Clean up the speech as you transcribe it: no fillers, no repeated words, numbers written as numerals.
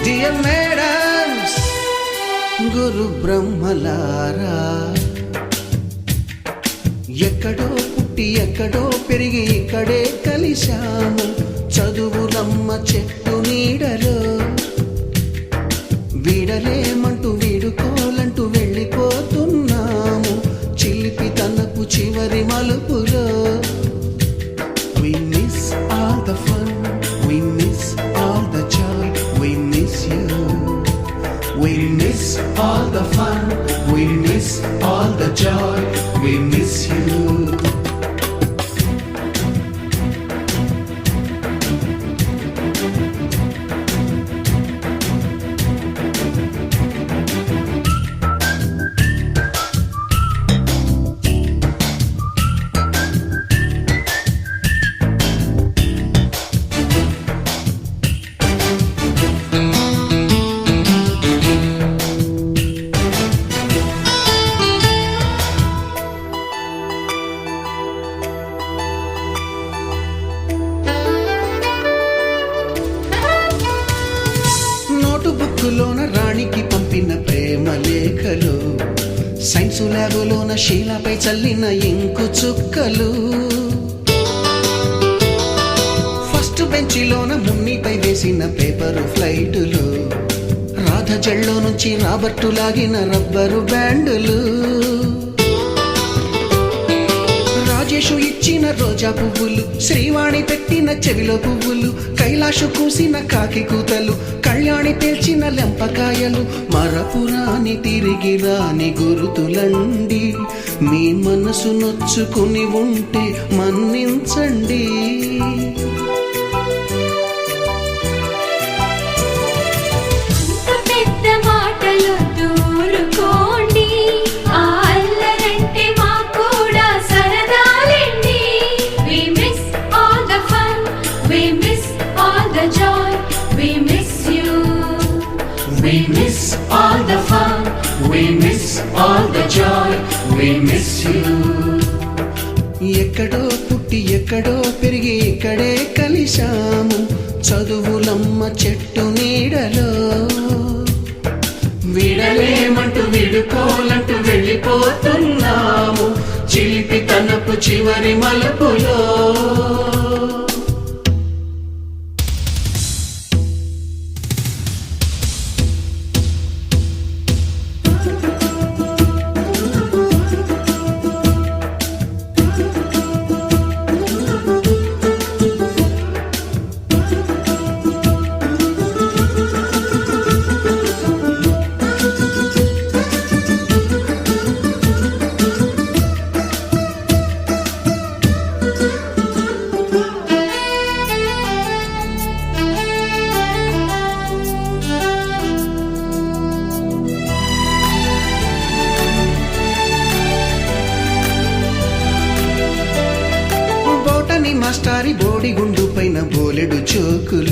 Dear madams, గురు బ్రహ్మలారా, ఎక్కడో పుట్టి ఎక్కడో పెరిగి ఇక్కడే కలిశాము చదువులమ్మ చెట్టు నీడలో. వీడలేమంటూ వీడుకోలంటూ వెళ్ళిపోతున్నాము చిలిపి తనపు చివరి మలుపులో. We miss all the fun, we miss all the joy, we miss you. We miss all the fun, we miss all the joy, we miss you. బుక్కులోన రాణికి పంపిన ప్రేమ లేఖలు, సైన్సు ల్యాబులోన శీలపై చల్లిన ఇంకు చుక్కలు, ఫస్ట్ బెంచిలోన మున్నిపై వేసిన పేపరు ఫ్లైటులు, రాధ జల్లో నుంచి రాబర్టు లాగిన rubber బ్యాండులు, Rajesh ఇచ్చిన రోజా పువ్వులు, శ్రీవాణి పెట్టిన చెవిలో పువ్వులు, కైలాషు కూసిన కాకి కూతలు, కళ్యాణి పేల్చిన లెంపకాయలు, మరపురాని తిరిగి రాని గురుతులండి. మీ మనసు నొచ్చుకుని ఉంటే మన్నించండి. We miss all the fun, we miss all the joy, we miss you. ఎక్కడో పుట్టి ఎక్కడో పెరిగి ఇక్కడే కలిశాము చదువులమ్మ చెట్టు నీడలో. విడలేమంటూ విడుకోలంటూ వెళ్ళిపోతున్నాము చిలిపి తనపు చివరి మలుపులో. మాస్టారి బోడిగుండు పైన బోలెడు చోకులు,